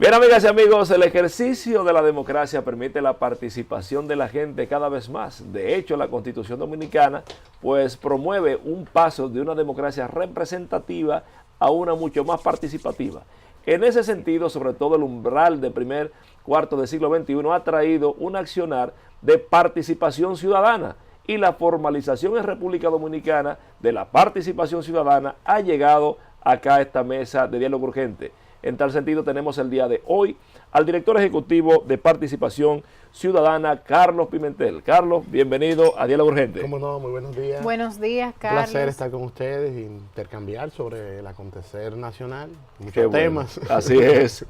Bien, amigas y amigos, el ejercicio de la democracia permite la participación de la gente cada vez más. De hecho, la Constitución Dominicana pues promueve un paso de una democracia representativa a una mucho más participativa. En ese sentido, sobre todo el umbral del primer cuarto del siglo XXI ha traído un accionar de participación ciudadana, y la formalización en República Dominicana de la participación ciudadana ha llegado acá a esta mesa de diálogo urgente. En tal sentido, tenemos el día de hoy al director ejecutivo de Participación Ciudadana, Carlos Pimentel. Carlos, bienvenido a Diálogo Urgente. Cómo no, muy buenos días. Buenos días, Carlos. Un placer estar con ustedes e intercambiar sobre el acontecer nacional. Muchos temas. Bueno, así es.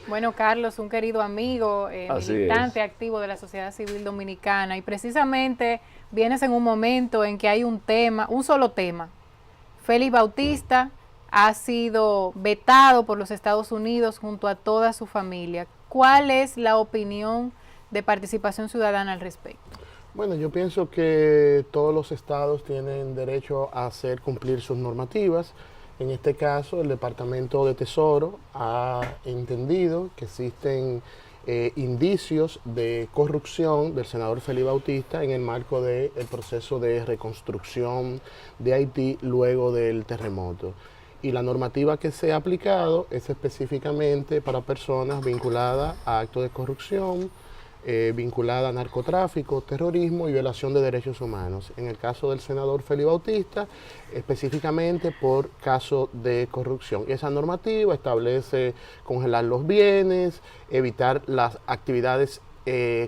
Bueno, Carlos, un querido amigo, militante activo de la sociedad civil dominicana, y precisamente vienes en un momento en que hay un tema, un solo tema. Félix Bautista ha sido vetado por los Estados Unidos junto a toda su familia. ¿Cuál es la opinión de Participación Ciudadana al respecto? Bueno, yo pienso que todos los estados tienen derecho a hacer cumplir sus normativas. En este caso, el Departamento de Tesoro ha entendido que existen indicios de corrupción del senador Félix Bautista en el marco del proceso de reconstrucción de Haití luego del terremoto. Y la normativa que se ha aplicado es específicamente para personas vinculadas a actos de corrupción, vinculadas a narcotráfico, terrorismo y violación de derechos humanos. En el caso del senador Félix Bautista, específicamente por caso de corrupción. Y esa normativa establece congelar los bienes, evitar las actividades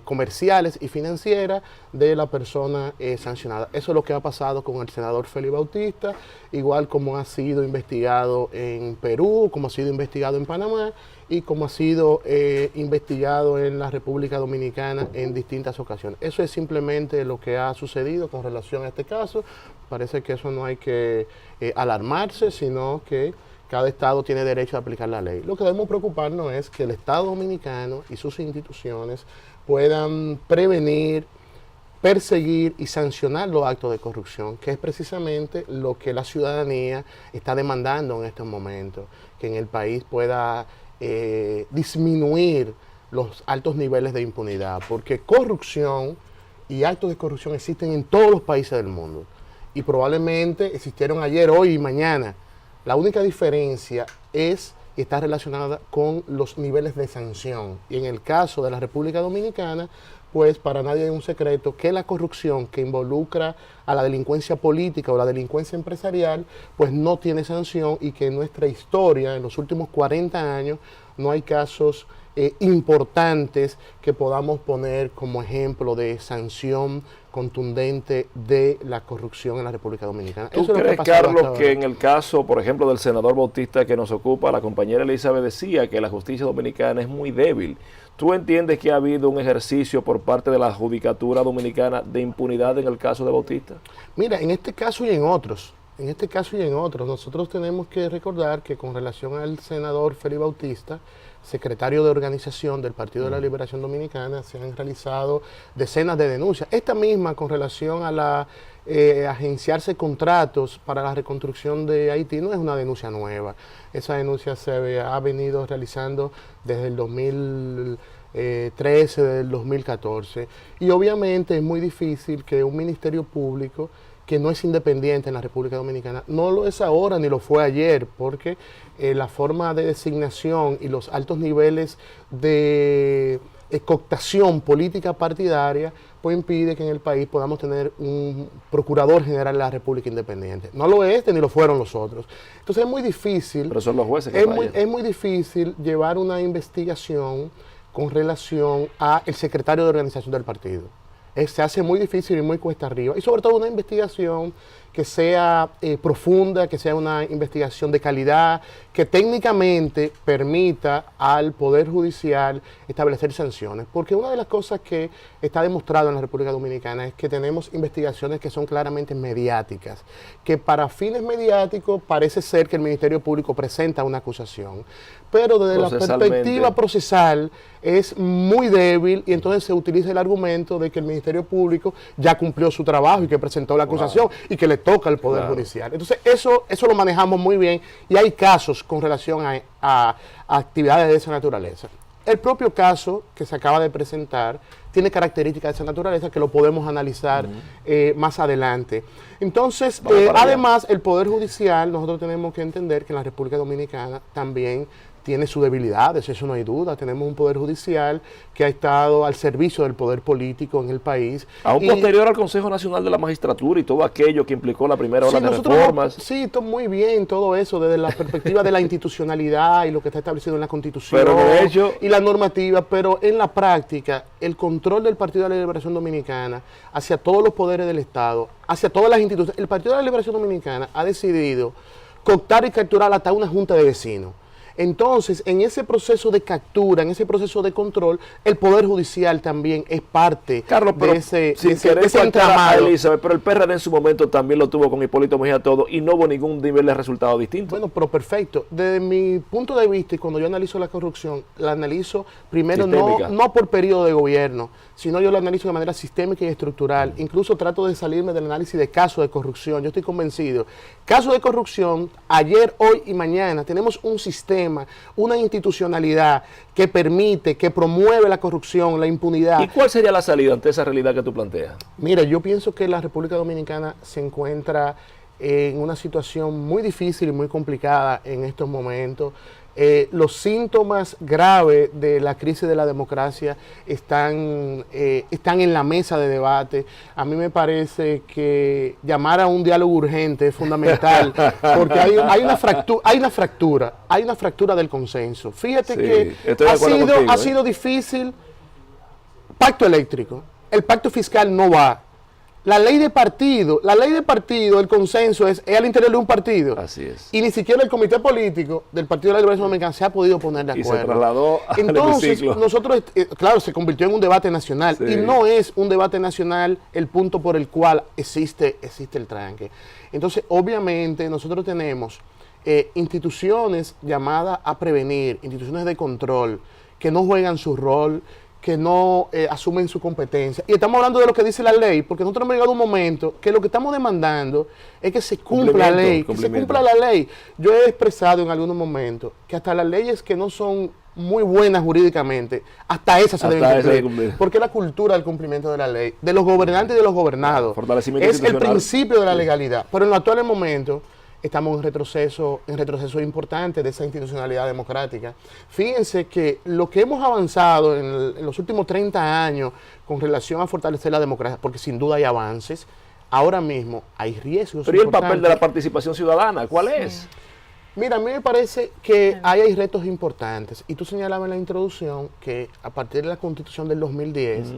comerciales y financieras de la persona sancionada. Eso es lo que ha pasado con el senador Félix Bautista, igual como ha sido investigado en Perú, como ha sido investigado en Panamá y como ha sido investigado en la República Dominicana en distintas ocasiones. Eso es simplemente lo que ha sucedido con relación a este caso. Parece que eso no hay que alarmarse, sino que cada estado tiene derecho a aplicar la ley. Lo que debemos preocuparnos es que el Estado dominicano y sus instituciones puedan prevenir, perseguir y sancionar los actos de corrupción, que es precisamente lo que la ciudadanía está demandando en estos momentos, que en el país pueda disminuir los altos niveles de impunidad, porque corrupción y actos de corrupción existen en todos los países del mundo y probablemente existieron ayer, hoy y mañana. La única diferencia es y está relacionada con los niveles de sanción. Y en el caso de la República Dominicana, pues para nadie es un secreto que la corrupción que involucra a la delincuencia política o la delincuencia empresarial, pues no tiene sanción, y que en nuestra historia, en los últimos 40 años, no hay casos importantes que podamos poner como ejemplo de sanción contundente de la corrupción en la República Dominicana. ¿Tú crees, Carlos, que en el caso, por ejemplo, del senador Bautista que nos ocupa, la compañera Elizabeth decía que la justicia dominicana es muy débil? ¿Tú entiendes que ha habido un ejercicio por parte de la Judicatura Dominicana de impunidad en el caso de Bautista? Mira, en este caso y en otros, nosotros tenemos que recordar que con relación al senador Félix Bautista, secretario de organización del Partido de la Liberación Dominicana, se han realizado decenas de denuncias. Esta misma con relación a la agenciarse contratos para la reconstrucción de Haití no es una denuncia nueva. Esa denuncia se ha venido realizando desde el 2013, del 2014. Y obviamente es muy difícil que un ministerio público que no es independiente en la República Dominicana, no lo es ahora ni lo fue ayer, porque la forma de designación y los altos niveles de cooptación política partidaria pues impide que en el país podamos tener un procurador general de la República independiente. No lo es ni lo fueron los otros. Entonces es muy difícil. Pero son los jueces que es muy difícil llevar una investigación con relación a el secretario de organización del partido. Se hace muy difícil y muy cuesta arriba, y sobre todo una investigación que sea profunda, que sea una investigación de calidad, que técnicamente permita al Poder Judicial establecer sanciones. Porque una de las cosas que está demostrado en la República Dominicana es que tenemos investigaciones que son claramente mediáticas, que para fines mediáticos parece ser que el Ministerio Público presenta una acusación, pero desde la perspectiva procesal es muy débil, y entonces se utiliza el argumento de que el Ministerio Público ya cumplió su trabajo y que presentó la acusación y que le toca al Poder Judicial. Entonces, eso lo manejamos muy bien y hay casos con relación a actividades de esa naturaleza. El propio caso que se acaba de presentar tiene características de esa naturaleza que lo podemos analizar más adelante. Entonces, además, el Poder Judicial, nosotros tenemos que entender que en la República Dominicana también tiene sus debilidades, eso no hay duda. Tenemos un Poder Judicial que ha estado al servicio del poder político en el país. Aún posterior al Consejo Nacional de la Magistratura y todo aquello que implicó la primera ola de reformas. Sí, muy bien, todo eso, desde la perspectiva de la institucionalidad y lo que está establecido en la Constitución y la normativa, pero en la práctica, el control del Partido de la Liberación Dominicana hacia todos los poderes del Estado, hacia todas las instituciones. El Partido de la Liberación Dominicana ha decidido cooptar y capturar hasta una junta de vecinos. Entonces, en ese proceso de captura, en ese proceso de control, el Poder Judicial también es parte de ese entramado. Elizabeth, pero el PRD en su momento también lo tuvo con Hipólito Mejía todo y no hubo ningún nivel de resultado distinto. Bueno, pero perfecto. Desde mi punto de vista y cuando yo analizo la corrupción, la analizo primero no por periodo de gobierno, sino yo lo analizo de manera sistémica y estructural. Incluso trato de salirme del análisis de casos de corrupción. Yo estoy convencido. Casos de corrupción, ayer, hoy y mañana, tenemos un sistema, una institucionalidad que permite, que promueve la corrupción, la impunidad. ¿Y cuál sería la salida ante esa realidad que tú planteas? Mira, yo pienso que la República Dominicana se encuentra en una situación muy difícil y muy complicada en estos momentos. Los síntomas graves de la crisis de la democracia están en la mesa de debate. A mí me parece que llamar a un diálogo urgente es fundamental, porque hay una fractura del consenso. Fíjate que ha sido difícil. Pacto eléctrico, el pacto fiscal no va. La ley de partido, el consenso es al interior de un partido. Así es. Y ni siquiera el comité político del Partido de la Liberación Dominicana se ha podido poner de acuerdo. Y se trasladó al Entonces, nosotros, claro, se convirtió en un debate nacional. Sí. Y no es un debate nacional el punto por el cual existe el tranque. Entonces, obviamente, nosotros tenemos instituciones llamadas a prevenir, instituciones de control, que no juegan su rol, que no asumen su competencia. Y estamos hablando de lo que dice la ley, porque nosotros hemos llegado a un momento que lo que estamos demandando es que se cumpla la ley, que se cumpla la ley. Yo he expresado en algunos momentos que hasta las leyes que no son muy buenas jurídicamente, hasta esas se deben cumplir, porque es la cultura del cumplimiento de la ley, de los gobernantes y de los gobernados. Es el principio de la legalidad. Pero en los actuales momentos estamos en retroceso importante de esa institucionalidad democrática. Fíjense que lo que hemos avanzado en los últimos 30 años con relación a fortalecer la democracia, porque sin duda hay avances, ahora mismo hay riesgos. Pero ¿y el papel de la participación ciudadana? ¿Cuál es? Mira, a mí me parece que hay retos importantes. Y tú señalabas en la introducción que a partir de la Constitución del 2010,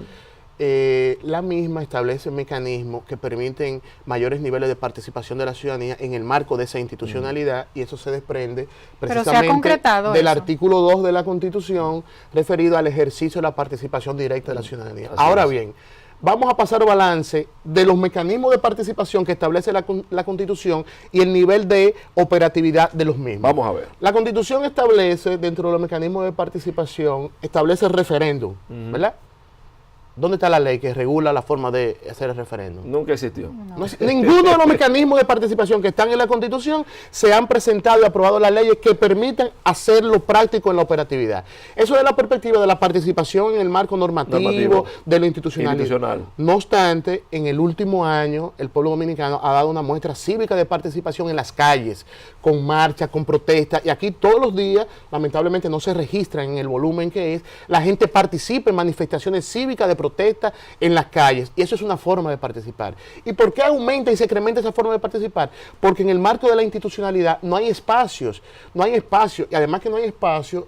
la misma establece mecanismos que permiten mayores niveles de participación de la ciudadanía en el marco de esa institucionalidad, y eso se desprende precisamente del artículo 2 de la Constitución referido al ejercicio de la participación directa de la ciudadanía. Ahora bien, vamos a pasar al balance de los mecanismos de participación que establece la Constitución y el nivel de operatividad de los mismos. Vamos a ver. La Constitución establece, dentro de los mecanismos de participación, establece el referéndum, ¿verdad? ¿Dónde está la ley que regula la forma de hacer el referéndum? Nunca existió. Ninguno de los mecanismos de participación que están en la Constitución se han presentado y aprobado las leyes que permitan hacerlo práctico en la operatividad. Eso es la perspectiva de la participación en el marco normativo de lo institucional. No obstante, en el último año, el pueblo dominicano ha dado una muestra cívica de participación en las calles, con marchas, con protestas, y aquí todos los días, lamentablemente no se registran en el volumen que es, la gente participa en manifestaciones cívicas de protesta en las calles, y eso es una forma de participar. ¿Y por qué aumenta y se incrementa esa forma de participar? Porque en el marco de la institucionalidad no hay espacios, y además que no hay espacio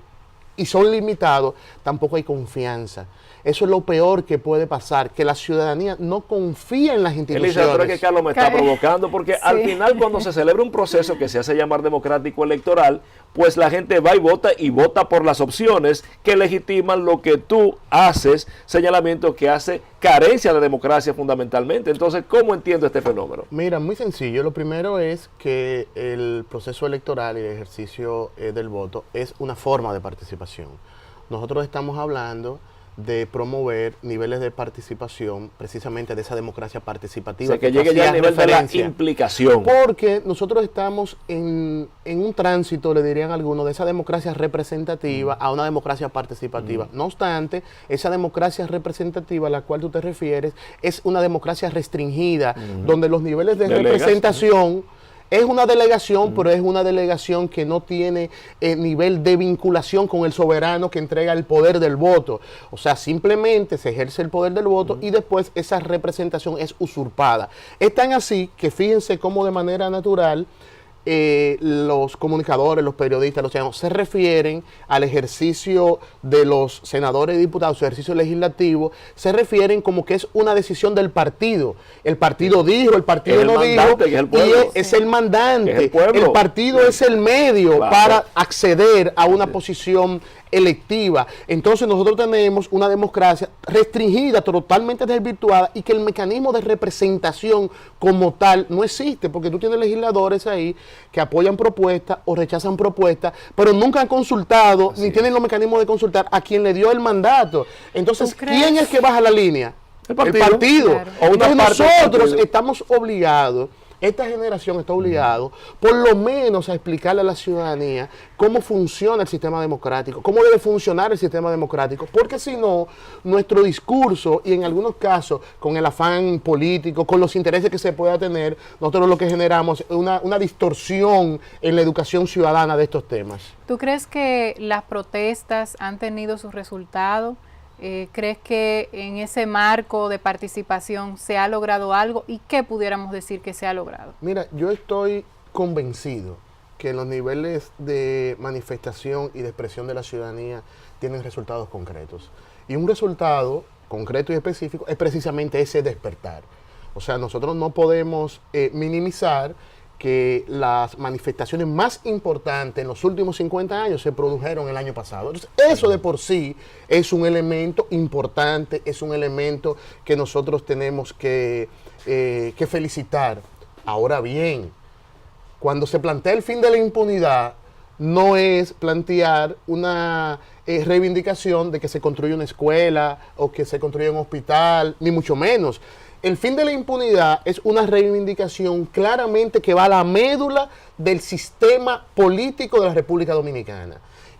y son limitados, tampoco hay confianza. Eso es lo peor que puede pasar, que la ciudadanía no confía en las instituciones. Elisa, pero es que Carlos me está provocando, porque al final cuando se celebra un proceso que se hace llamar democrático electoral, pues la gente va y vota por las opciones que legitiman lo que tú haces, señalamiento que hace carencia de democracia fundamentalmente. Entonces, ¿cómo entiendo este fenómeno? Mira, muy sencillo. Lo primero es que el proceso electoral y el ejercicio del voto es una forma de participación. Nosotros estamos hablando de promover niveles de participación, precisamente de esa democracia participativa. O sea, que llegue ya al nivel de la implicación. Porque nosotros estamos en un tránsito, le dirían algunos, de esa democracia representativa a una democracia participativa. No obstante, esa democracia representativa a la cual tú te refieres es una democracia restringida, donde los niveles de representación... Es una delegación, pero es una delegación que no tiene nivel de vinculación con el soberano que entrega el poder del voto. O sea, simplemente se ejerce el poder del voto y después esa representación es usurpada. Es tan así que fíjense cómo de manera natural los comunicadores, los periodistas, los ciudadanos se refieren al ejercicio de los senadores y diputados, su ejercicio legislativo, se refieren como que es una decisión del partido. El partido dijo, el partido no dijo, y es el mandante. El partido es el medio para acceder a una posición electiva. Entonces nosotros tenemos una democracia restringida, totalmente desvirtuada, y que el mecanismo de representación como tal no existe, porque tú tienes legisladores ahí que apoyan propuestas o rechazan propuestas, pero nunca han consultado, ni tienen los mecanismos de consultar a quien le dio el mandato. Entonces, ¿quién es que baja la línea? El partido. Claro. Entonces nosotros estamos obligados, esta generación está obligada, por lo menos a explicarle a la ciudadanía cómo funciona el sistema democrático, cómo debe funcionar el sistema democrático, porque si no, nuestro discurso, y en algunos casos con el afán político, con los intereses que se pueda tener, nosotros lo que generamos es una distorsión en la educación ciudadana de estos temas. ¿Tú crees que las protestas han tenido sus resultados? ¿Crees que en ese marco de participación se ha logrado algo? ¿Y qué pudiéramos decir que se ha logrado? Mira, yo estoy convencido que los niveles de manifestación y de expresión de la ciudadanía tienen resultados concretos. Y un resultado concreto y específico es precisamente ese despertar. O sea, nosotros no podemos minimizar que las manifestaciones más importantes en los últimos 50 años se produjeron el año pasado. Entonces, eso de por sí es un elemento importante, es un elemento que nosotros tenemos que felicitar. Ahora bien, cuando se plantea el fin de la impunidad, no es plantear una reivindicación de que se construya una escuela o que se construya un hospital, ni mucho menos. El fin de la impunidad es una reivindicación claramente que va a la médula del sistema político de la República Dominicana.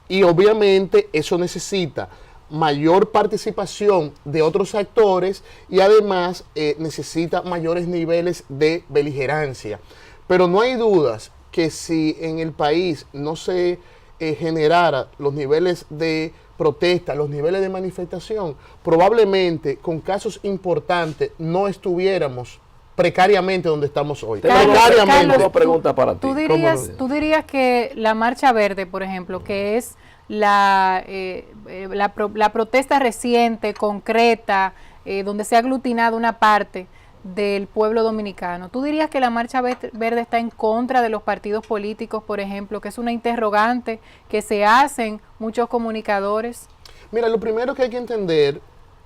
Y obviamente eso necesita mayor participación de otros actores y además necesita mayores niveles de beligerancia. Pero no hay dudas que si en el país no se generara los niveles de protesta, los niveles de manifestación, probablemente con casos importantes no estuviéramos precariamente donde estamos hoy. Carlos, dos preguntas para ti. ¿Tú dirías que la Marcha Verde, por ejemplo, que es la protesta reciente, concreta, donde se ha aglutinado una parte del pueblo dominicano, ¿tú dirías que la Marcha Verde está en contra de los partidos políticos, por ejemplo, que es una interrogante que se hacen muchos comunicadores? Mira, lo primero que hay que entender,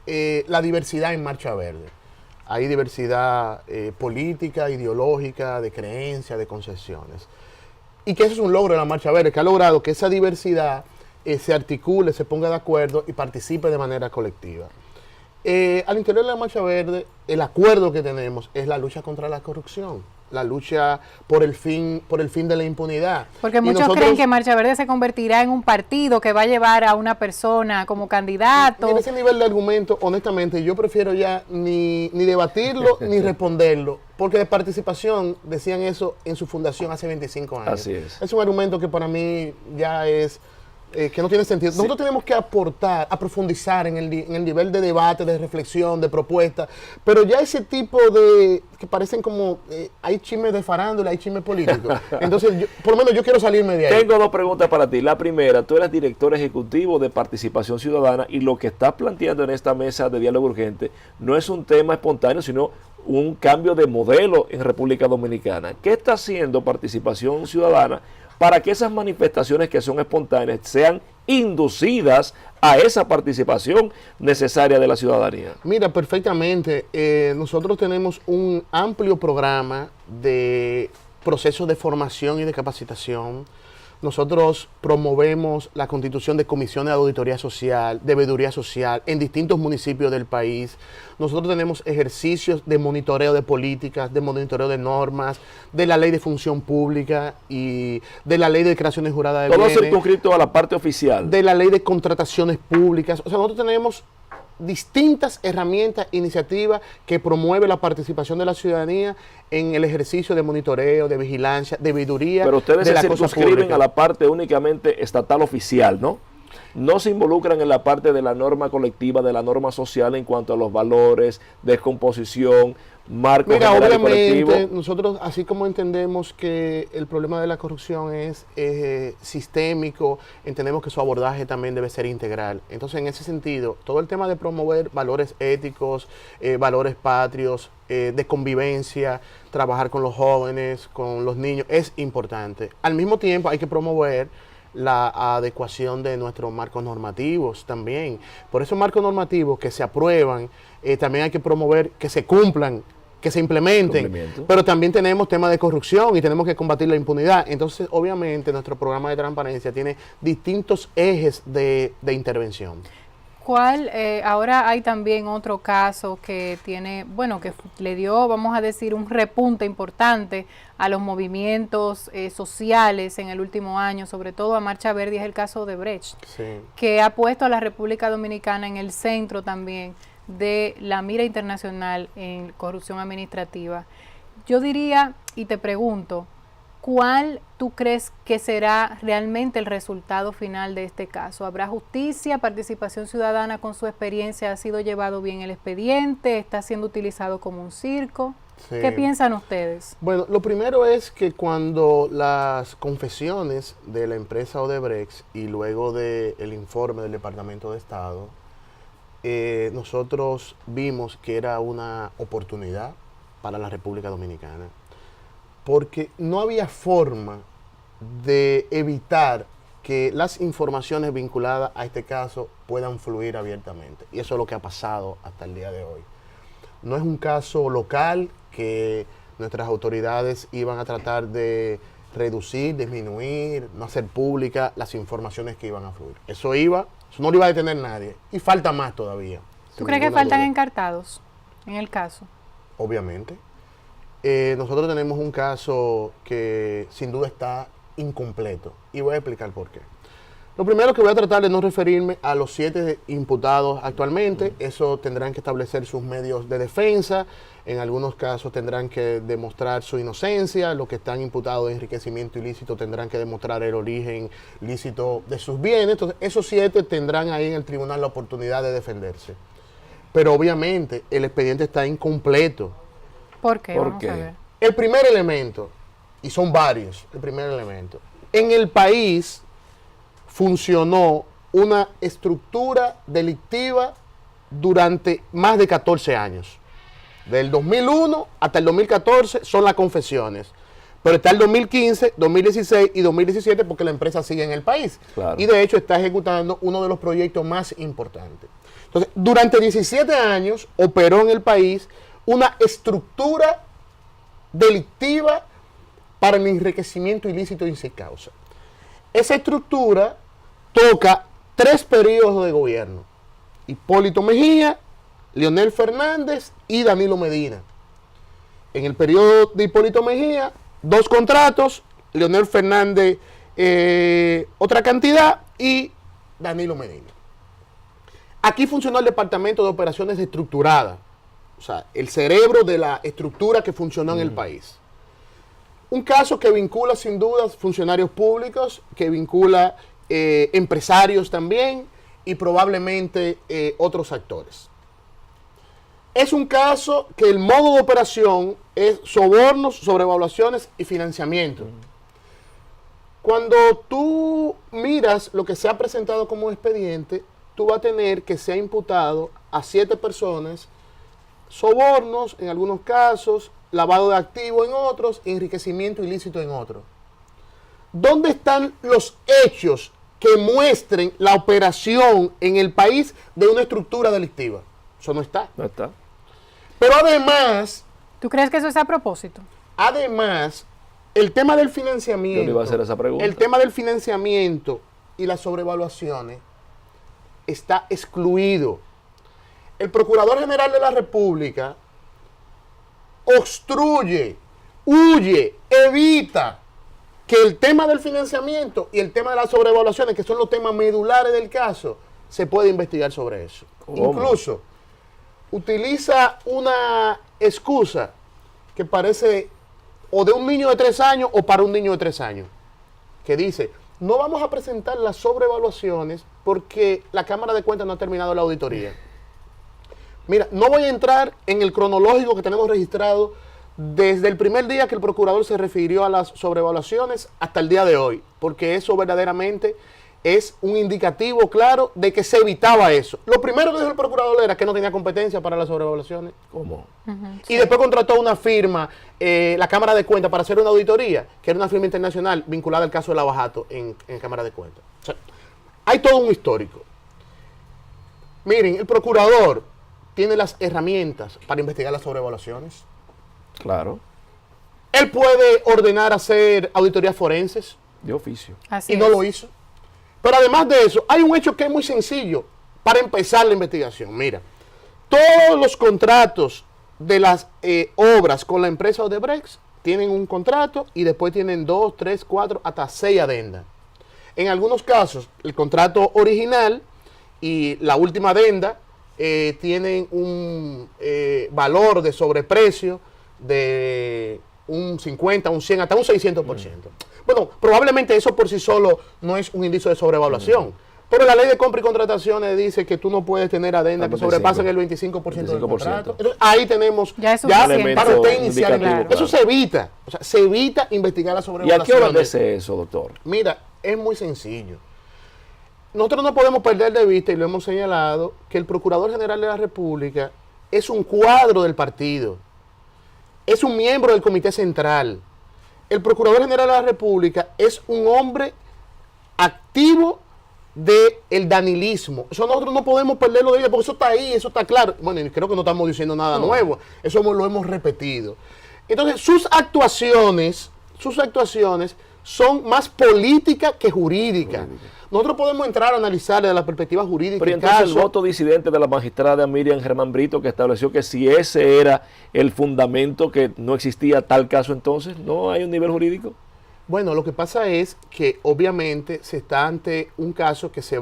la diversidad en Marcha Verde. Hay diversidad política, ideológica, de creencias, de concepciones. Y que eso es un logro de la Marcha Verde, que ha logrado que esa diversidad se articule, se ponga de acuerdo y participe de manera colectiva. Al interior de la Marcha Verde, el acuerdo que tenemos es la lucha contra la corrupción, la lucha por el fin de la impunidad. Porque muchos creen que Marcha Verde se convertirá en un partido que va a llevar a una persona como candidato. En ese nivel de argumento, honestamente, yo prefiero ya ni debatirlo ni responderlo, porque de participación decían eso en su fundación hace 25 años. Así es. Es un argumento que para mí ya es... que no tiene sentido. Sí. Nosotros tenemos que aportar, a profundizar en el nivel de debate, de reflexión, de propuesta, pero ya ese tipo de, que parecen como, hay chismes de farándula, hay chismes políticos. Entonces, por lo menos yo quiero salirme de ahí. Tengo dos preguntas para ti. La primera, tú eres director ejecutivo de Participación Ciudadana y lo que estás planteando en esta mesa de diálogo urgente no es un tema espontáneo, sino un cambio de modelo en República Dominicana. ¿Qué está haciendo Participación Ciudadana para que esas manifestaciones que son espontáneas sean inducidas a esa participación necesaria de la ciudadanía? Mira, perfectamente. Nosotros tenemos un amplio programa de procesos de formación y de capacitación Nosotros promovemos la constitución de comisiones de auditoría social, de veeduría social en distintos municipios del país. Nosotros tenemos ejercicios de monitoreo de políticas, de monitoreo de normas, de la ley de función pública y de la ley de declaraciones juradas de bienes. Todo circunscrito a la parte oficial. De la ley de contrataciones públicas. O sea, nosotros tenemos distintas herramientas, iniciativas que promueven la participación de la ciudadanía en el ejercicio de monitoreo, de vigilancia, de veeduría. Pero ustedes de se circunscriben a la parte únicamente estatal oficial, ¿no? No se involucran en la parte de la norma colectiva, de la norma social en cuanto a los valores, descomposición, marco general y colectivo. Obviamente, nosotros, así como entendemos que el problema de la corrupción es sistémico, entendemos que su abordaje también debe ser integral. Entonces, en ese sentido, todo el tema de promover valores éticos, valores patrios, de convivencia, trabajar con los jóvenes, con los niños, es importante. Al mismo tiempo, hay que promover la adecuación de nuestros marcos normativos también. Por esos marcos normativos que se aprueban, también hay que promover que se cumplan, que se implementen, pero también tenemos temas de corrupción y tenemos que combatir la impunidad. Entonces, obviamente, nuestro programa de transparencia tiene distintos ejes de intervención. Ahora hay también otro caso que tiene, bueno, que le dio, vamos a decir, un repunte importante a los movimientos sociales en el último año, sobre todo a Marcha Verde, es el caso de Brecht, sí, que ha puesto a la República Dominicana en el centro también de la mira internacional en corrupción administrativa. Yo diría, y te pregunto, ¿cuál tú crees que será realmente el resultado final de este caso? ¿Habrá justicia, participación ciudadana con su experiencia? ¿Ha sido llevado bien el expediente? ¿Está siendo utilizado como un circo? Sí. ¿Qué piensan ustedes? Bueno, lo primero es que cuando las confesiones de la empresa Odebrecht y luego del informe del Departamento de Estado, nosotros vimos que era una oportunidad para la República Dominicana, porque no había forma de evitar que las informaciones vinculadas a este caso puedan fluir abiertamente. Y eso es lo que ha pasado hasta el día de hoy. No es un caso local que nuestras autoridades iban a tratar de reducir, disminuir, no hacer pública las informaciones que iban a fluir. Eso no lo iba a detener nadie. Y falta más todavía. ¿Tú crees que faltan encartados en el caso? Obviamente. Nosotros tenemos un caso que sin duda está incompleto y voy a explicar por qué. Lo primero que voy a tratar de no referirme a los 7 imputados actualmente, eso tendrán que establecer sus medios de defensa, en algunos casos tendrán que demostrar su inocencia, los que están imputados de enriquecimiento ilícito tendrán que demostrar el origen lícito de sus bienes, entonces esos 7 tendrán ahí en el tribunal la oportunidad de defenderse. Pero obviamente el expediente está incompleto. ¿Por qué? Vamos a ver. El primer elemento, y son varios, el primer elemento, en el país funcionó una estructura delictiva durante más de 14 años. Del 2001 hasta el 2014 son las confesiones, pero está el 2015, 2016 y 2017 porque la empresa sigue en el país. Claro. Y de hecho está ejecutando uno de los proyectos más importantes. Entonces, durante 17 años operó en el país una estructura delictiva para el enriquecimiento ilícito y sin causa. Esa estructura toca 3 periodos de gobierno: Hipólito Mejía, Leonel Fernández y Danilo Medina. En el periodo de Hipólito Mejía, 2 contratos, Leonel Fernández otra cantidad y Danilo Medina. Aquí funcionó el Departamento de Operaciones Estructuradas, o sea, el cerebro de la estructura que funcionó en el país. Un caso que vincula sin duda funcionarios públicos, que vincula empresarios también y probablemente otros actores. Es un caso que el modo de operación es sobornos, sobrevaluaciones y financiamiento. Cuando tú miras lo que se ha presentado como expediente, tú vas a tener que se ha imputado a 7 personas sobornos en algunos casos, lavado de activos en otros, enriquecimiento ilícito en otros. ¿Dónde están los hechos que muestren la operación en el país de una estructura delictiva? Eso no está. No está. Pero además... ¿Tú crees que eso es a propósito? Además, el tema del financiamiento. Yo le iba a hacer esa pregunta. El tema del financiamiento y las sobrevaluaciones está excluido. El Procurador General de la República obstruye, huye, evita que el tema del financiamiento y el tema de las sobrevaluaciones, que son los temas medulares del caso, se puede investigar sobre eso. ¿Cómo? Incluso utiliza una excusa que parece o de un niño de 3 años o para un niño de 3 años, que dice, no vamos a presentar las sobrevaluaciones porque la Cámara de Cuentas no ha terminado la auditoría. Mira, no voy a entrar en el cronológico que tenemos registrado desde el primer día que el procurador se refirió a las sobrevaluaciones hasta el día de hoy, porque eso verdaderamente es un indicativo claro de que se evitaba eso. Lo primero que dijo el procurador era que no tenía competencia para las sobrevaluaciones. ¿Cómo? Y después contrató una firma, la Cámara de Cuentas, para hacer una auditoría, que era una firma internacional vinculada al caso de Lavajato en Cámara de Cuentas. O sea, hay todo un histórico. Miren, el procurador tiene las herramientas para investigar las sobrevaluaciones. Claro. Él puede ordenar hacer auditorías forenses. De oficio. Así Y no lo hizo. Pero además de eso, hay un hecho que es muy sencillo para empezar la investigación. Mira, todos los contratos de las obras con la empresa Odebrecht tienen un contrato y después tienen 2, 3, 4, hasta 6 adendas. En algunos casos, el contrato original y la última adenda tienen un valor de sobreprecio de un 50, un 100, hasta un 600%. Bueno, probablemente eso por sí solo no es un indicio de sobrevaluación. Pero la ley de compra y contrataciones dice que tú no puedes tener adendas que sobrepasen el 25% del contrato. Entonces, ahí tenemos ya para usted iniciar. Claro. Eso se evita. O sea, se evita investigar la ¿Y sobrevaluación. a qué hora obedece eso, doctor? Mira, es muy sencillo. Nosotros no podemos perder de vista, y lo hemos señalado, que el Procurador General de la República es un cuadro del partido. Es un miembro del Comité Central. El Procurador General de la República es un hombre activo del danilismo. Eso nosotros no podemos perderlo de vista, porque eso está ahí, eso está claro. Bueno, y creo que no estamos diciendo nada nuevo. Eso lo hemos repetido. Entonces, sus actuaciones son más políticas que jurídicas. Nosotros podemos entrar a analizar desde la perspectiva jurídica. Pero entonces el voto disidente de la magistrada Miriam Germán Brito, que estableció que si ese era el fundamento, que no existía tal caso, entonces, ¿no hay un nivel jurídico? Bueno, lo que pasa es que obviamente se está ante un caso que se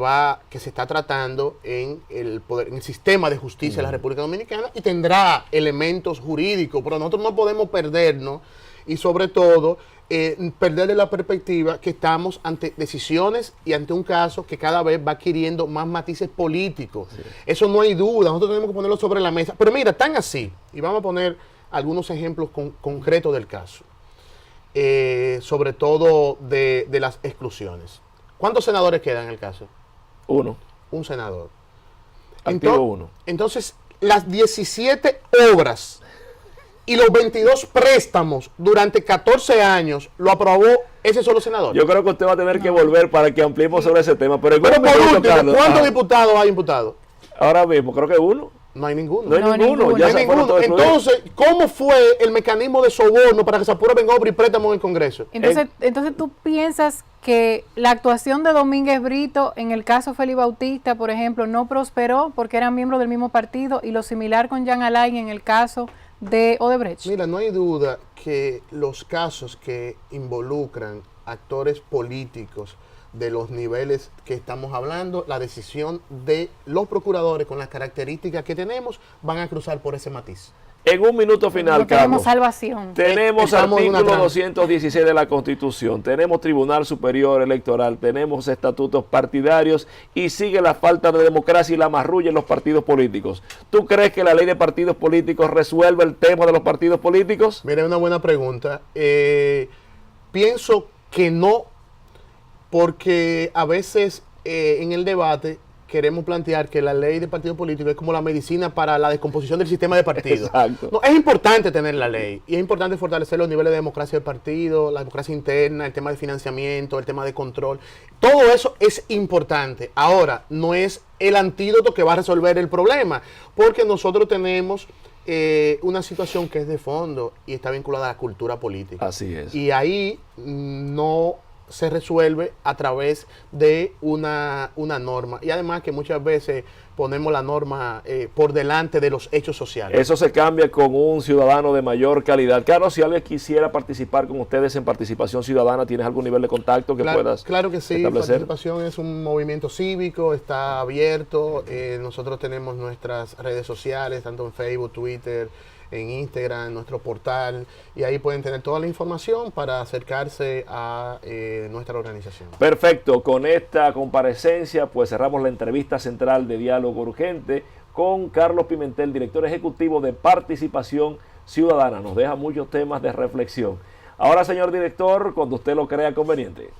está tratando en el sistema de justicia de la República Dominicana y tendrá elementos jurídicos, pero nosotros no podemos perdernos y sobre todo perder de la perspectiva que estamos ante decisiones y ante un caso que cada vez va adquiriendo más matices políticos. Sí. Eso no hay duda, nosotros tenemos que ponerlo sobre la mesa. Pero mira, tan así, y vamos a poner algunos ejemplos concretos del caso, sobre todo de las exclusiones. ¿Cuántos senadores quedan en el caso? Uno. Un senador. Activo uno. Entonces, las 17 obras y los 22 préstamos durante 14 años lo aprobó ese solo senador. Yo creo que usted va a tener que volver para que ampliemos sobre ese tema. Pero por último, ¿cuántos diputados hay imputados? Ahora mismo, creo que uno. No hay ninguno. No hay ninguno. Ya no hay ninguno. Entonces, ¿cómo fue el mecanismo de soborno para que se aprueben obras y préstamos en el Congreso? Entonces tú piensas que la actuación de Domínguez Brito en el caso Félix Bautista, por ejemplo, no prosperó porque eran miembros del mismo partido, y lo similar con Jean Alain en el caso de Odebrecht. Mira, no hay duda que los casos que involucran actores políticos de los niveles que estamos hablando, la decisión de los procuradores con las características que tenemos van a cruzar por ese matiz. En un minuto final, no tenemos salvación. Tenemos artículo 216 de la Constitución, tenemos Tribunal Superior Electoral, tenemos estatutos partidarios y sigue la falta de democracia y la marrulla en los partidos políticos. ¿Tú crees que la ley de partidos políticos resuelve el tema de los partidos políticos? Mira, una buena pregunta. Pienso que no, porque a veces en el debate queremos plantear que la ley de partido político es como la medicina para la descomposición del sistema de partidos. Exacto. No, es importante tener la ley y es importante fortalecer los niveles de democracia del partido, la democracia interna, el tema de financiamiento, el tema de control. Todo eso es importante. Ahora, no es el antídoto que va a resolver el problema, porque nosotros tenemos una situación que es de fondo y está vinculada a la cultura política. Así es. Y ahí no se resuelve a través de una norma. Y además que muchas veces ponemos la norma por delante de los hechos sociales. Eso se cambia con un ciudadano de mayor calidad. Carlos, si alguien quisiera participar con ustedes en Participación Ciudadana, ¿tienes algún nivel de contacto que puedas Claro que sí, establecer? Participación es un movimiento cívico, está abierto. Nosotros tenemos nuestras redes sociales, tanto en Facebook, Twitter, en Instagram, en nuestro portal, y ahí pueden tener toda la información para acercarse a nuestra organización. Perfecto, con esta comparecencia pues cerramos la entrevista central de Diálogo Urgente con Carlos Pimentel, director ejecutivo de Participación Ciudadana. Nos deja muchos temas de reflexión. Ahora, señor director, cuando usted lo crea conveniente.